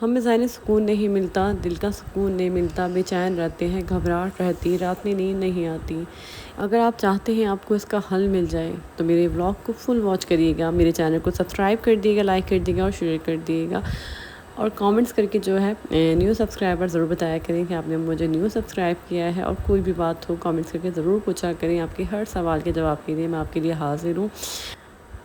ہمیں ذہنی سکون نہیں ملتا، دل کا سکون نہیں ملتا، بے چین رہتے ہیں، گھبراہٹ رہتی، رات میں نیند نہیں آتی۔ اگر آپ چاہتے ہیں آپ کو اس کا حل مل جائے تو میرے ولاگ کو فل واچ کریے گا، میرے چینل کو سبسکرائب کر دیے گا، لائک کر دیے گا اور شیئر کر دیے گا، اور کامنٹس کر کے جو ہے نیو سبسکرائبر ضرور بتایا کریں کہ آپ نے مجھے نیو سبسکرائب کیا ہے، اور کوئی بھی بات ہو کامنٹس کر کے ضرور پوچھا کریں، آپ کے ہر سوال کے جواب کے لیے میں آپ کے لیے حاضر ہوں۔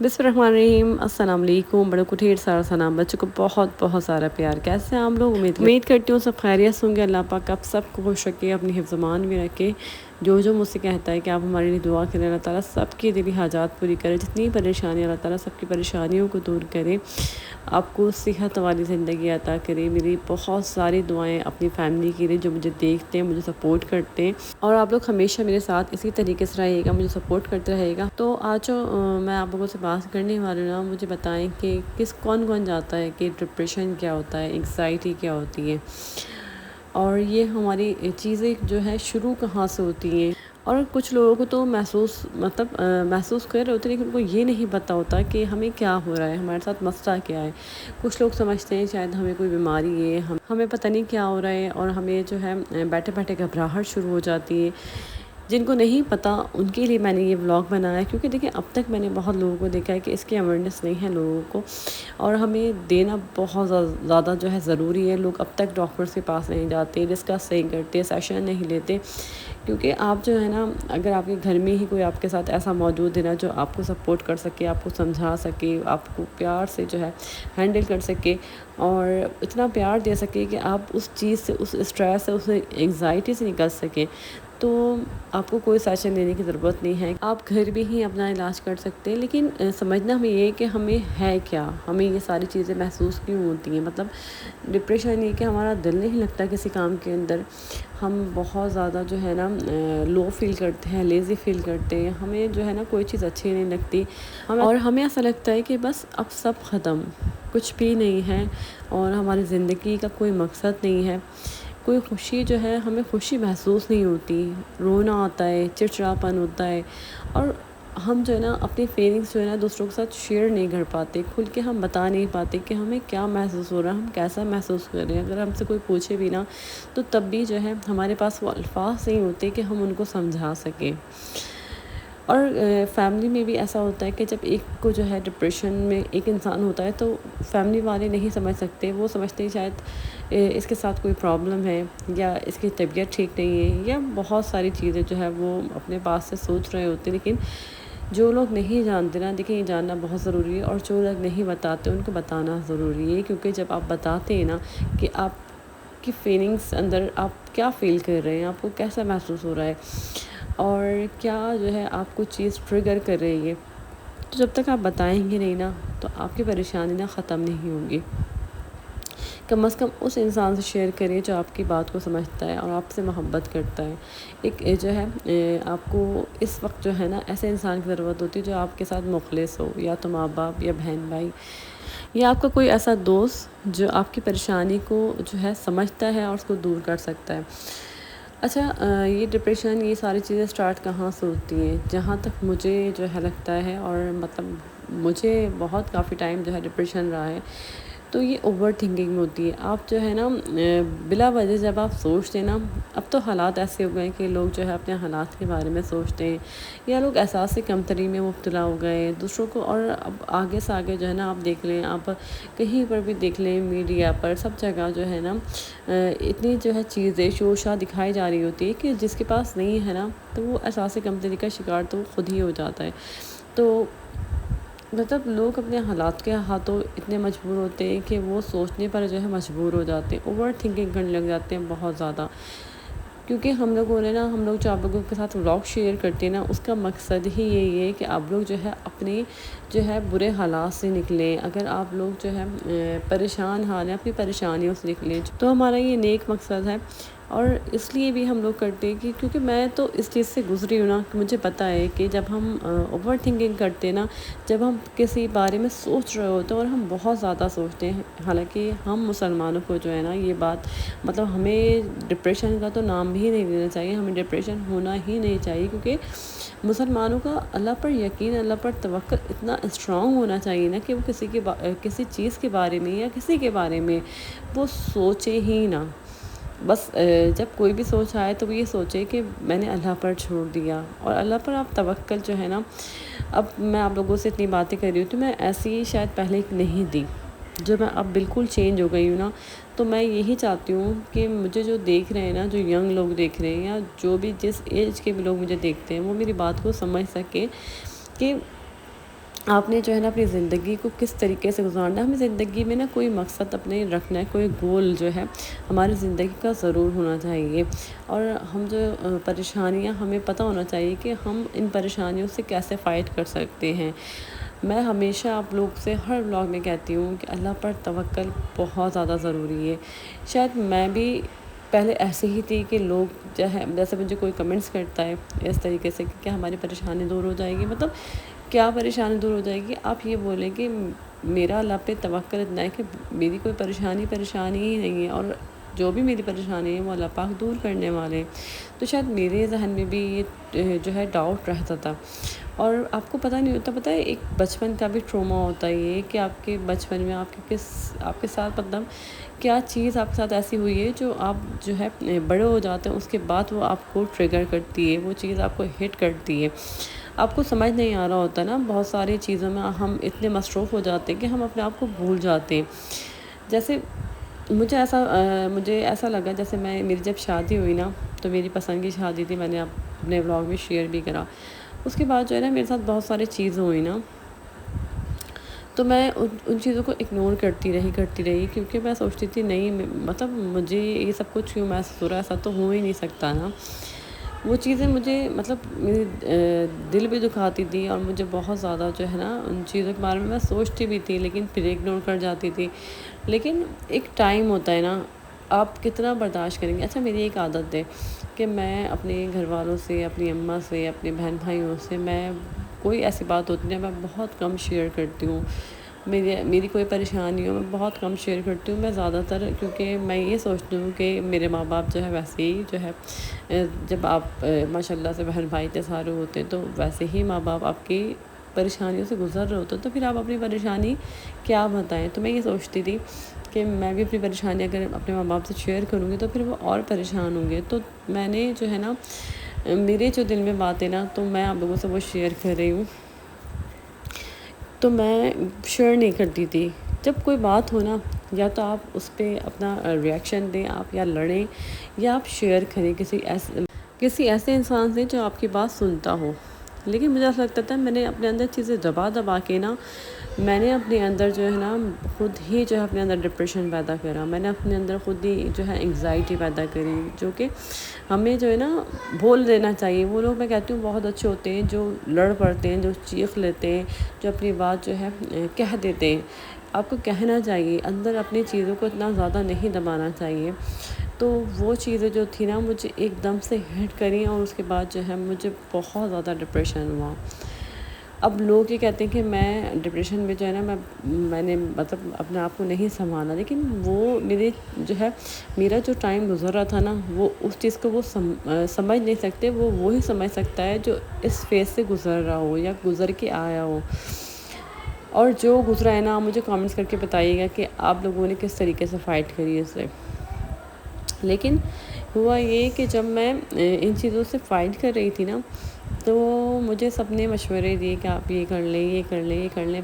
بسم اللہ الرحمن الرحیم، السلام علیکم، بڑوں کو ڈھیر سارا سلام، بچوں کو بہت بہت سارا پیار۔ کیسے ہیں آپ لوگ؟ امید کرتی ہوں سب خیریت ہوں گے۔ اللہ پاک آپ سب کو خوش رکھے، اپنی حفظ امان میں رکھے۔ جو مجھ سے کہتا ہے کہ آپ ہمارے لیے دعا کریں، اللہ تعالیٰ سب کی دلی حاجات پوری کرے، جتنی پریشانی اللہ تعالیٰ سب کی پریشانیوں کو دور کرے، آپ کو صحت والی زندگی عطا کرے۔ میری بہت ساری دعائیں اپنی فیملی کے لیے جو مجھے دیکھتے ہیں، مجھے سپورٹ کرتے ہیں، اور آپ لوگ ہمیشہ میرے ساتھ اسی طریقے سے رہیے گا، مجھے سپورٹ کرتے رہے گا۔ تو آج میں آپ لوگوں سے بات کرنے والی ہوں، مجھے بتائیں کہ کون جاتا ہے کہ ڈپریشن کیا ہوتا ہے، انگزائٹی کیا ہوتی ہے، اور یہ ہماری چیزیں جو ہے شروع کہاں سے ہوتی ہیں۔ اور کچھ لوگوں کو تو محسوس کر رہے ہوتے ہیں، لیکن ان کو یہ نہیں پتہ ہوتا کہ ہمیں کیا ہو رہا ہے، ہمارے ساتھ مسئلہ کیا ہے۔ کچھ لوگ سمجھتے ہیں شاید ہمیں کوئی بیماری ہے، ہمیں پتہ نہیں کیا ہو رہا ہے، اور ہمیں جو ہے بیٹھے بیٹھے گھبراہٹ شروع ہو جاتی ہے۔ جن کو نہیں پتہ ان کے لیے میں نے یہ ولاگ بنایا ہے، کیونکہ دیکھیں اب تک میں نے بہت لوگوں کو دیکھا ہے کہ اس کی اویئرنیس نہیں ہے لوگوں کو، اور ہمیں دینا بہت زیادہ جو ہے ضروری ہے۔ لوگ اب تک ڈاکٹرز کے پاس نہیں جاتے، ڈسکس نہیں کرتے، سیشن نہیں لیتے، کیونکہ آپ جو ہے نا، اگر آپ کے گھر میں ہی کوئی آپ کے ساتھ ایسا موجود ہے نا جو آپ کو سپورٹ کر سکے، آپ کو سمجھا سکے، آپ کو پیار سے جو ہے ہینڈل کر سکے، اور اتنا پیار دے سکے کہ آپ اس چیز سے، اس اسٹریس سے، اس انگزائٹی سے نکل سکیں، تو آپ کو کوئی سیشن لینے کی ضرورت نہیں ہے، آپ گھر بھی ہی اپنا علاج کر سکتے ہیں۔ لیکن سمجھنا ہمیں یہ کہ ہمیں ہے کیا، ہمیں یہ ساری چیزیں محسوس کیوں ہوتی ہیں۔ مطلب ڈپریشن یہ کہ ہمارا دل نہیں لگتا کسی کام کے اندر، ہم بہت زیادہ جو ہے نا لو فیل کرتے ہیں، لیزی فیل کرتے ہیں، ہمیں جو ہے نا کوئی چیز اچھی نہیں لگتی، اور ہمیں ایسا لگتا ہے کہ بس اب سب ختم، کچھ بھی نہیں ہے، اور ہماری زندگی کا کوئی مقصد نہیں ہے، کوئی خوشی جو ہے ہمیں خوشی محسوس نہیں ہوتی، رونا آتا ہے، چڑچڑاپن ہوتا ہے، اور ہم جو ہے نا اپنی فیلنگس جو ہے نا دوسروں کے ساتھ شیئر نہیں کر پاتے، کھل کے ہم بتا نہیں پاتے کہ ہمیں کیا محسوس ہو رہا ہے، ہم کیسا محسوس کر رہے ہیں۔ اگر ہم سے کوئی پوچھے بھی نا تو تب بھی جو ہے ہمارے پاس وہ الفاظ نہیں ہوتے کہ ہم ان کو سمجھا سکیں۔ اور فیملی میں بھی ایسا ہوتا ہے کہ جب ایک کو جو ہے ڈپریشن میں ایک انسان ہوتا ہے تو فیملی والے نہیں سمجھ سکتے، وہ سمجھتے ہیں شاید اس کے ساتھ کوئی پرابلم ہے، یا اس کی طبیعت ٹھیک نہیں ہے، یا بہت ساری چیزیں جو ہے وہ اپنے پاس سے سوچ رہے ہوتے ہیں۔ لیکن جو لوگ نہیں جانتے نا، دیکھیں یہ جاننا بہت ضروری ہے، اور جو لوگ نہیں بتاتے ان کو بتانا ضروری ہے، کیونکہ جب آپ بتاتے ہیں نا کہ آپ کی فیلنگس اندر آپ کیا فیل کر رہے ہیں، آپ کو کیسا محسوس ہو رہا ہے، اور کیا جو ہے آپ کو چیز ٹریگر کر رہی ہے، تو جب تک آپ بتائیں گے نہیں نا تو آپ کی پریشانی نا ختم نہیں ہوگی۔ کم از کم اس انسان سے شیئر کریں جو آپ کی بات کو سمجھتا ہے اور آپ سے محبت کرتا ہے۔ ایک جو ہے آپ کو اس وقت جو ہے نا ایسے انسان کی ضرورت ہوتی ہے جو آپ کے ساتھ مخلص ہو، یا تو ماں باپ، یا بہن بھائی، یا آپ کا کوئی ایسا دوست جو آپ کی پریشانی کو جو ہے سمجھتا ہے اور اس کو دور کر سکتا ہے۔ اچھا، یہ ڈپریشن، یہ ساری چیزیں سٹارٹ کہاں سے ہوتی ہیں؟ جہاں تک مجھے جو ہے لگتا ہے، اور مطلب مجھے بہت کافی ٹائم جو ہے ڈپریشن رہا ہے، تو یہ اوور تھنکنگ ہوتی ہے۔ آپ جو ہے نا بلا وجہ جب آپ سوچتے ہیں نا، اب تو حالات ایسے ہو گئے ہیں کہ لوگ جو ہے اپنے حالات کے بارے میں سوچتے ہیں، یا لوگ احساس کمتری میں مبتلا ہو گئے ہیں دوسروں کو، اور اب آگے سے آگے جو ہے نا آپ دیکھ لیں، آپ کہیں پر بھی دیکھ لیں، میڈیا پر سب جگہ جو ہے نا اتنی جو ہے چیزیں شوشا دکھائی جا رہی ہوتی ہے کہ جس کے پاس نہیں ہے نا تو وہ احساس کمتری کا شکار تو خود ہی ہو جاتا ہے۔ تو مطلب لوگ اپنے حالات کے ہاتھوں اتنے مجبور ہوتے ہیں کہ وہ سوچنے پر جو ہے مجبور ہو جاتے ہیں، اوور تھنکنگ کرنے لگ جاتے ہیں بہت زیادہ، کیونکہ ہم لوگوں نے نا، ہم لوگ جو آپ لوگوں کے ساتھ ولاگ شیئر کرتے ہیں نا، اس کا مقصد ہی یہی ہے کہ آپ لوگ جو ہے اپنے جو ہے برے حالات سے نکلیں۔ اگر آپ لوگ جو ہے پریشان حال ہیں، اپنی پریشانیوں سے نکلیں، تو ہمارا یہ نیک مقصد ہے، اور اس لیے بھی ہم لوگ کرتے ہیں کہ کیونکہ میں تو اس چیز سے گزری ہوں نا، کہ مجھے پتہ ہے کہ جب ہم اوور تھنکنگ کرتے ہیں نا، جب ہم کسی بارے میں سوچ رہے ہوتے ہیں، اور ہم بہت زیادہ سوچتے ہیں، حالانکہ ہم مسلمانوں کو جو ہے نا یہ بات، مطلب ہمیں ڈپریشن کا تو نام بھی نہیں لینا چاہیے، ہمیں ڈپریشن ہونا ہی نہیں چاہیے، کیونکہ مسلمانوں کا اللہ پر یقین، اللہ پر توکل اتنا اسٹرانگ ہونا چاہیے نا کہ وہ کسی چیز کے بارے میں یا کسی کے بارے میں وہ سوچے ہی نہ۔ بس جب کوئی بھی سوچ آئے تو وہ یہ سوچے کہ میں نے اللہ پر چھوڑ دیا، اور اللہ پر آپ توکل جو ہے نا، اب میں آپ لوگوں سے اتنی باتیں کر رہی ہوں تو میں ایسی شاید پہلے نہیں دی، جو میں اب بالکل چینج ہو گئی ہوں نا، تو میں یہی چاہتی ہوں کہ مجھے جو دیکھ رہے ہیں نا، جو ینگ لوگ دیکھ رہے ہیں یا جو بھی جس ایج کے بھی لوگ مجھے دیکھتے ہیں، وہ میری بات کو سمجھ سکے کہ آپ نے جو ہے نا اپنی زندگی کو کس طریقے سے گزارنا ہے۔ ہمیں زندگی میں نا کوئی مقصد اپنے رکھنا ہے، کوئی گول جو ہے ہماری زندگی کا ضرور ہونا چاہیے، اور ہم جو پریشانیاں ہمیں پتہ ہونا چاہیے کہ ہم ان پریشانیوں سے کیسے فائٹ کر سکتے ہیں۔ میں ہمیشہ آپ لوگ سے ہر ولاگ میں کہتی ہوں کہ اللہ پر توکل بہت زیادہ ضروری ہے۔ شاید میں بھی پہلے ایسے ہی تھی کہ لوگ جو ہے جیسے مجھے کوئی کمنٹس کرتا ہے اس طریقے سے کہ کیا ہماری پریشانی دور ہو جائے گی، مطلب کیا پریشانی دور ہو جائے گی؟ آپ یہ بولیں کہ میرا اللہ پہ توکل اتنا ہے کہ میری کوئی پریشانی ہی نہیں ہے، اور جو بھی میری پریشانی ہے وہ اللہ پاک دور کرنے والے ہیں۔ تو شاید میرے ذہن میں بھی یہ جو ہے ڈاؤٹ رہتا تھا، اور آپ کو پتہ نہیں ہوتا، پتہ ہے ایک بچپن کا بھی ٹروما ہوتا ہے یہ کہ آپ کے بچپن میں آپ کے ساتھ مطلب کیا چیز آپ کے ساتھ ایسی ہوئی ہے جو آپ جو ہے بڑے ہو جاتے ہیں، اس کے بعد وہ آپ کو ٹریگر کرتی ہے، وہ چیز آپ کو ہٹ کرتی ہے۔ آپ کو سمجھ نہیں آ رہا ہوتا نا، بہت ساری چیزوں میں ہم اتنے مصروف ہو جاتے ہیں کہ ہم اپنے آپ کو بھول جاتے ہیں۔ جیسے مجھے ایسا لگا، جیسے میری جب شادی ہوئی نا، تو میری پسند کی شادی تھی، میں نے اپنے ولاگ میں شیئر بھی کرا۔ اس کے بعد جو ہے نا میرے ساتھ بہت ساری چیزیں ہوئی نا، تو میں ان چیزوں کو اگنور کرتی رہی کیونکہ میں سوچتی تھی نہیں، مطلب مجھے یہ سب کچھ کیوں محسوس ہو رہا ہے، ایسا تو ہو ہی نہیں سکتا نا۔ وہ چیزیں مجھے مطلب میری دل بھی دکھاتی تھی، اور مجھے بہت زیادہ جو ہے نا ان چیزوں کے بارے میں سوچتی بھی تھی، لیکن پھر اگنور کر جاتی تھی۔ لیکن ایک ٹائم ہوتا ہے نا، آپ کتنا برداشت کریں گے۔ اچھا، میری ایک عادت ہے کہ میں اپنے گھر والوں سے، اپنی اماں سے، اپنے بہن بھائیوں سے میں کوئی ایسی بات ہوتی ہے میں بہت کم شیئر کرتی ہوں۔ میری کوئی پریشانی ہو میں بہت کم شیئر کرتی ہوں، میں زیادہ تر، کیونکہ میں یہ سوچتی ہوں کہ میرے ماں باپ جو ہے ویسے ہی جو ہے، جب آپ ماشاء اللہ سے بہن بھائی اتنے سارے ہوتے ہیں تو ویسے ہی ماں باپ آپ کی پریشانیوں سے گزر رہے ہوتے ہیں، تو پھر آپ اپنی پریشانی کیا بتائیں۔ تو میں یہ سوچتی تھی کہ میں بھی اپنی پریشانی اگر اپنے ماں باپ سے شیئر کروں گی تو پھر وہ اور پریشان ہوں گے۔ تو میں نے جو ہے نا میرے جو دل میں بات ہے نا، تو میں آپ لوگوں سے وہ شیئر کر رہی ہوں۔ تو میں شیئر نہیں کرتی تھی۔ جب کوئی بات ہو نا، یا تو آپ اس پہ اپنا ریئیکشن دیں، آپ یا لڑیں، یا آپ شیئر کریں کسی ایسے انسان سے جو آپ کی بات سنتا ہو۔ لیکن مجھے ایسا لگتا تھا میں نے اپنے اندر چیزیں دبا کے نا، میں نے اپنے اندر جو ہے نا خود ہی جو ہے اپنے اندر ڈپریشن پیدا کرا، میں نے اپنے اندر خود ہی جو ہے انگزائٹی پیدا کری، جو کہ ہمیں جو ہے نا بول دینا چاہیے۔ وہ لوگ میں کہتی ہوں بہت اچھے ہوتے ہیں جو لڑ پڑتے ہیں، جو چیخ لیتے ہیں، جو اپنی بات جو ہے کہہ دیتے ہیں۔ آپ کو کہنا چاہیے، اندر اپنی چیزوں کو اتنا زیادہ نہیں دبانا چاہیے۔ تو وہ چیزیں جو تھی نا مجھے ایک دم سے ہٹ کریں، اور اس کے بعد جو ہے مجھے بہت زیادہ ڈپریشن ہوا۔ اب لوگ یہ کہتے ہیں کہ میں ڈپریشن میں جو ہے نا میں نے مطلب اپنے آپ کو نہیں سنبھالا، لیکن وہ میرا جو ٹائم گزر رہا تھا نا، وہ اس چیز کو وہ سمجھ نہیں سکتے، وہ وہی سمجھ سکتا ہے جو اس فیز سے گزر رہا ہو یا گزر کے آیا ہو۔ اور جو گزرا ہے نا، مجھے کامنٹس کر کے بتائیے گا کہ آپ لوگوں نے کس طریقے سے فائٹ کری ہے اس سے۔ لیکن ہوا یہ کہ جب میں ان چیزوں سے فائٹ کر رہی تھی نا، تو مجھے سب نے مشورے دیے کہ آپ یہ کر لیں، یہ کر لیں، یہ کر لیں۔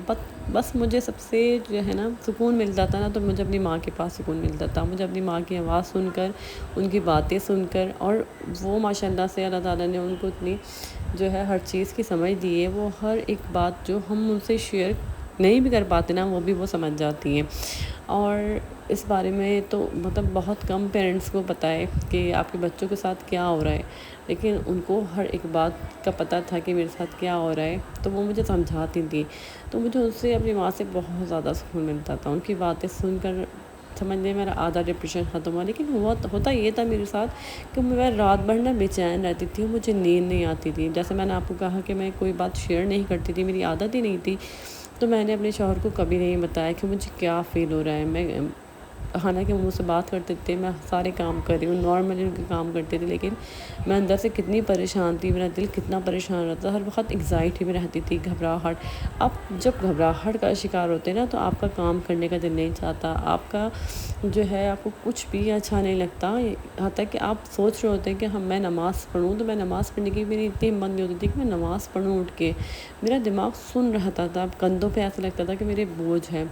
بس مجھے سب سے جو ہے نا سکون ملتا تھا نا، تو مجھے اپنی ماں کے پاس سکون ملتا تھا، مجھے اپنی ماں کی آواز سن کر، ان کی باتیں سن کر، اور وہ ماشاء اللہ سے اللہ تعالیٰ نے ان کو اتنی جو ہے ہر چیز کی سمجھ دی ہے، وہ ہر ایک بات جو ہم ان سے شیئر نہیں بھی کر پاتے نا، وہ بھی وہ سمجھ جاتی ہیں۔ اور اس بارے میں تو مطلب بہت کم پیرنٹس کو پتہ ہے کہ آپ کے بچوں کے ساتھ کیا ہو رہا ہے، لیکن ان کو ہر ایک بات کا پتہ تھا کہ میرے ساتھ کیا ہو رہا ہے، تو وہ مجھے سمجھاتی تھی۔ تو مجھے ان سے اپنی ماں سے بہت زیادہ سکون ملتا تھا، ان کی باتیں سن کر سمجھنے میرا آدھا ڈپریشن ختم ہوا۔ لیکن ہوتا یہ تھا میرے ساتھ کہ میں رات بھر نا بے چین رہتی تھی، مجھے نیند نہیں آتی تھی۔ جیسے میں نے آپ کو کہا کہ میں کوئی بات شیئر نہیں کرتی تھی، میری عادت ہی نہیں تھی، تو میں نے اپنے شوہر کو کبھی نہیں بتایا کہ مجھے کیا فیل ہو رہا ہے۔ حالانکہ وہ مجھ سے بات کرتے تھے، میں سارے کام کر رہی ہوں، نارملی ان کے کام کرتے تھے، لیکن میں اندر سے کتنی پریشان تھی، میرا دل کتنا پریشان رہتا، ہر وقت انگزائٹی میں رہتی تھی، گھبراہٹ۔ اب جب گھبراہٹ کا شکار ہوتے ہیں نا تو آپ کا کام کرنے کا دل نہیں چاہتا، آپ کا جو ہے آپ کو کچھ بھی اچھا نہیں لگتا، حتیٰ کہ آپ سوچ رہے ہوتے ہیں کہ میں نماز پڑھوں، تو میں نماز پڑھنے کی میری اتنی ہمت نہیں ہوتی تھی کہ میں نماز پڑھوں اٹھ کے، میرا دماغ سن رہتا تھا، کندھوں پہ ایسا لگتا تھا کہ میرے بوجھ ہے،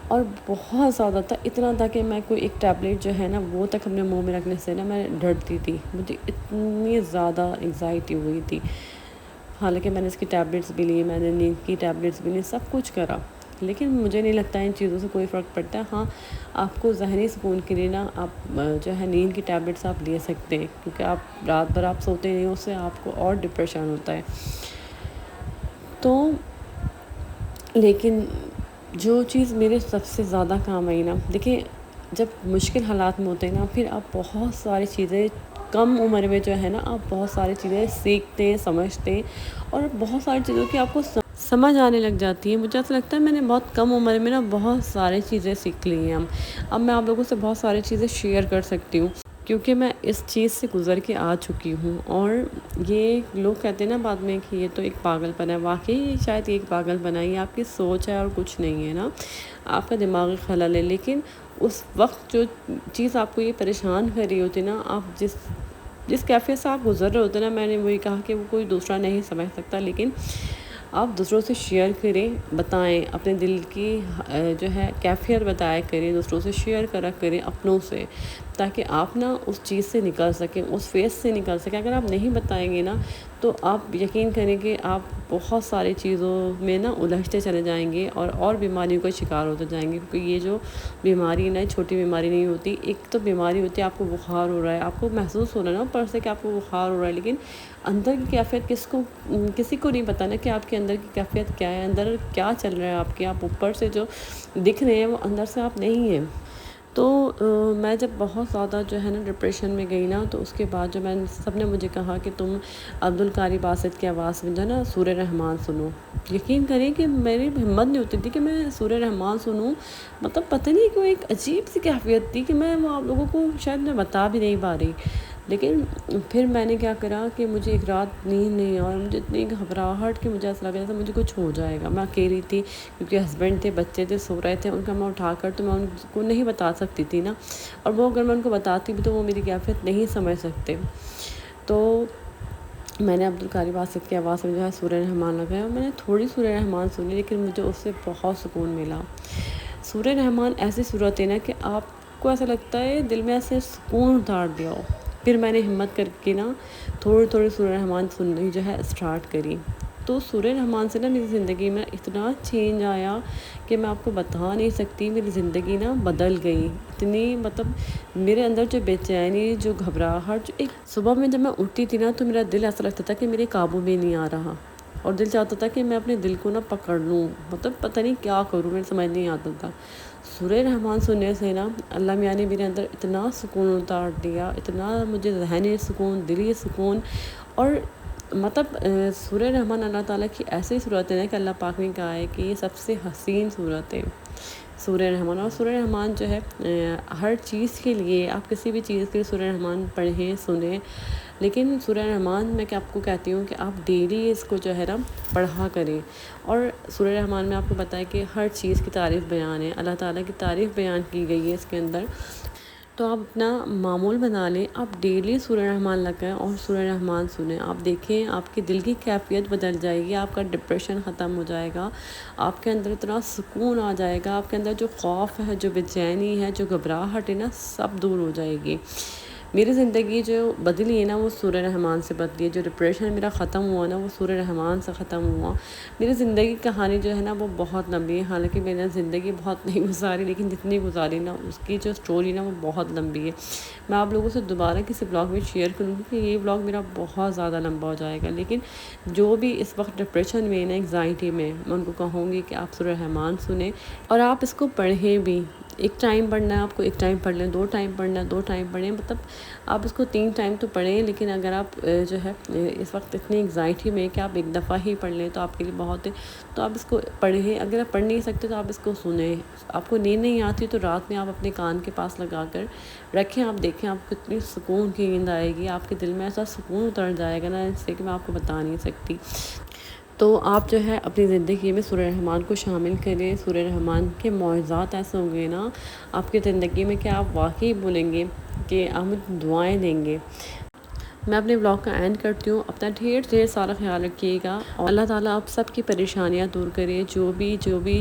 اور بہت زیادہ تھا، اتنا تھا کہ میں کوئی ایک ٹیبلیٹ جو ہے نا وہ تک اپنے منہ میں رکھنے سے نا میں ڈرتی تھی، مجھے اتنی زیادہ انگزائٹی ہوئی تھی۔ حالانکہ میں نے اس کی ٹیبلیٹس بھی لی، میں نے نیند کی ٹیبلیٹس بھی لی، سب کچھ کرا، لیکن مجھے نہیں لگتا ان چیزوں سے کوئی فرق پڑتا ہے۔ ہاں، آپ کو ذہنی سکون کے لیے نا آپ جو ہے نیند کی ٹیبلیٹس آپ لے سکتے ہیں، کیونکہ آپ رات بھر آپ سوتے نہیں، اس سے آپ کو اور ڈپریشن ہوتا ہے۔ تو لیکن جو چیز میرے سب سے زیادہ کام آئی نا، دیکھیں جب مشکل حالات میں ہوتے ہیں نا، پھر آپ بہت ساری چیزیں کم عمر میں جو ہے نا آپ بہت ساری چیزیں سیکھتے ہیں، سمجھتے ہیں، اور بہت ساری چیزوں کی آپ کو سمجھ آنے لگ جاتی ہے۔ مجھے ایسا لگتا ہے میں نے بہت کم عمر میں نا بہت ساری چیزیں سیکھ لی ہیں۔ اب میں آپ لوگوں سے بہت ساری چیزیں شیئر کر سکتی ہوں، کیونکہ میں اس چیز سے گزر کے آ چکی ہوں، اور یہ لوگ کہتے ہیں نا بعد میں کہ یہ تو ایک پاگل پن ہے، واقعی شاید یہ ایک پاگل پن ہے، یہ آپ کی سوچ ہے اور کچھ نہیں ہے نا، آپ کا دماغی خلل ہے۔ لیکن اس وقت جو چیز آپ کو یہ پریشان کر رہی ہوتی نا، آپ جس کیفیت سے آپ گزر رہے ہوتے نا، میں نے وہی کہا کہ وہ کوئی دوسرا نہیں سمجھ سکتا، لیکن آپ دوسروں سے شیئر کریں، بتائیں، اپنے دل کی جو ہے کیفیت بتایا کریں، دوسروں سے شیئر کرا کریں اپنوں سے، تاکہ آپ نا اس چیز سے نکل سکیں، اس فیس سے نکل سکیں۔ اگر آپ نہیں بتائیں گے نا تو آپ یقین کریں کہ آپ بہت ساری چیزوں میں نا الجھتے چلے جائیں گے، اور بیماریوں کا شکار ہوتے جائیں گے، کیونکہ یہ جو بیماری نا چھوٹی بیماری نہیں ہوتی، ایک تو بیماری ہوتی ہے آپ کو بخار ہو رہا ہے، آپ کو محسوس ہو رہا ہے نا اوپر سے کہ آپ کو بخار ہو رہا ہے، لیکن اندر کی کیفیت کسی کو نہیں پتہ نا کہ آپ کے اندر کی کیفیت کیا ہے، اندر کیا چل رہا ہے آپ کے، آپ اوپر سے جو دکھ رہے ہیں وہ اندر سے آپ نہیں ہیں۔ تو میں جب بہت زیادہ جو ہے نا ڈپریشن میں گئی نا، تو اس کے بعد جو سب نے مجھے کہا کہ تم عبدالقاری باسط کی آواز میں جو ہے نا سورہ رحمان سنو۔ یقین کریں کہ میری ہمت نہیں ہوتی تھی کہ میں سورہ رحمان سنوں، مطلب پتہ نہیں کیوں ایک عجیب سی کیفیت تھی کہ میں وہ آپ لوگوں کو شاید میں بتا بھی نہیں پا رہی۔ لیکن پھر میں نے کیا کرا کہ مجھے ایک رات نیند نہیں، اور مجھے اتنی گھبراہٹ کہ مجھے ایسا لگ رہا تھا مجھے کچھ ہو جائے گا، میں اکیلی تھی، کیونکہ ہسبینڈ تھے، بچے تھے، سو رہے تھے، ان کا میں اٹھا کر تو میں ان کو نہیں بتا سکتی تھی نا، اور وہ اگر میں ان کو بتاتی بھی تو وہ میری کیفیت نہیں سمجھ سکتے۔ تو میں نے عبدالقاری باسط کی آواز میں جو ہے سورہ رحمان لگایا، اور میں نے تھوڑی سورہ رحمان سنی، لیکن مجھے اس سے بہت سکون ملا۔ سورہ رحمان ایسی صورت ہے نا کہ آپ کو ایسا لگتا ہے دل میں ایسے سکون اتار دیا ہو۔ پھر میں نے ہمت کر کے نا تھوڑی تھوڑی سورہ رحمان سننی جو ہے اسٹارٹ کری، تو سورہ رحمان سے نا میری زندگی میں اتنا چینج آیا کہ میں آپ کو بتا نہیں سکتی، میری زندگی نا بدل گئی اتنی، مطلب میرے اندر جو بے چینی، جو گھبراہٹ، جو ایک صبح میں جب میں اٹھتی تھی نا تو میرا دل ایسا لگتا تھا کہ میرے قابو میں نہیں آ رہا، اور دل چاہتا تھا کہ میں اپنے دل کو نا پکڑ لوں، مطلب پتہ نہیں کیا کروں، میرے سمجھ نہیں آتا تھا۔ سورہ رحمان سننے سے نا اللہ میاں نے میرے اندر اتنا سکون اتار دیا، اتنا مجھے ذہنی سکون، دلی سکون، اور مطلب سورہ رحمان اللہ تعالیٰ کی ایسی صورت ہے نا کہ اللہ پاک نے کہا ہے کہ یہ سب سے حسین صورت ہے سورہ رحمان۔ اور سورہ رحمان جو ہے ہر چیز کے لیے، آپ کسی بھی چیز کے لیے سورہ رحمان پڑھیں، سنیں، لیکن سورہ رحمان میں آپ کو کہتی ہوں کہ آپ ڈیلی اس کو جو ہے نا پڑھا کریں۔ اور سورہ رحمان میں آپ کو پتہ ہے کہ ہر چیز کی تعریف بیان ہے، اللہ تعالیٰ کی تعریف بیان کی گئی ہے اس کے اندر، تو آپ اپنا معمول بنا لیں، آپ ڈیلی سورہ رحمان لگائیں اور سورہ رحمان سنیں، آپ دیکھیں آپ کی دل کی کیفیت بدل جائے گی، آپ کا ڈپریشن ختم ہو جائے گا، آپ کے اندر اتنا سکون آ جائے گا، آپ کے اندر جو خوف ہے، جو بے چینی ہے، جو گھبراہٹ ہے نا، سب دور ہو جائے گی۔ میری زندگی جو بدلی ہے نا وہ سورہ رحمان سے بدلی ہے، جو ڈپریشن میرا ختم ہوا نا وہ سورہ رحمان سے ختم ہوا۔ میری زندگی کی کہانی جو ہے نا وہ بہت لمبی ہے، حالانکہ میں نے زندگی بہت نہیں گزاری، لیکن جتنی گزاری نا اس کی جو سٹوری نا وہ بہت لمبی ہے۔ میں آپ لوگوں سے دوبارہ کسی بلاگ میں شیئر کروں گی کہ یہ بلاگ میرا بہت زیادہ لمبا ہو جائے گا، لیکن جو بھی اس وقت ڈپریشن میں نا، انگزائٹی میں ان کو کہوں گی کہ آپ سورہ رحمان سنیں، اور آپ اس کو پڑھیں بھی، ایک ٹائم پڑھنا ہے آپ کو، ایک ٹائم پڑھ لیں، 2 ٹائم پڑھنا ہے 2 ٹائم پڑھیں، مطلب آپ اس کو 3 ٹائم تو پڑھیں، لیکن اگر آپ جو ہے اس وقت اتنی انگزائٹی میں کہ آپ ایک دفعہ ہی پڑھ لیں تو آپ کے لیے بہت ہے، تو آپ اس کو پڑھیں۔ اگر آپ پڑھ نہیں سکتے تو آپ اس کو سنیں۔ آپ کو نیند نہیں آتی تو رات میں آپ اپنے کان کے پاس لگا کر رکھیں، آپ دیکھیں آپ کو کتنی سکون کی نیند آئے گی، آپ کے دل میں ایسا سکون اتر جائے گا نا، اس سے کہ میں آپ کو بتا نہیں سکتی۔ تو آپ جو ہے اپنی زندگی میں سورہ رحمان کو شامل کریں۔ سورہ رحمان کے معجزات ایسے ہوں گے نا آپ کی زندگی میں کہ آپ واقعی بولیں گے کہ ہم دعائیں دیں گے۔ میں اپنے بلاگ کا اینڈ کرتی ہوں۔ اپنا ڈھیر سارا خیال رکھیے گا، اور اللہ تعالیٰ آپ سب کی پریشانیاں دور کرے، جو بھی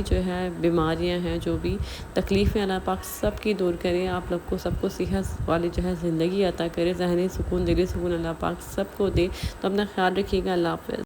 جو ہے بیماریاں ہیں، جو بھی تکلیفیں، اللہ پاک سب کی دور کرے۔ آپ لوگ کو سب کو صحت والی جو ہے زندگی عطا کرے، ذہنی سکون، دلی سکون اللہ پاک سب کو دے۔ تو اپنا خیال رکھیے گا۔ اللہ حافظ۔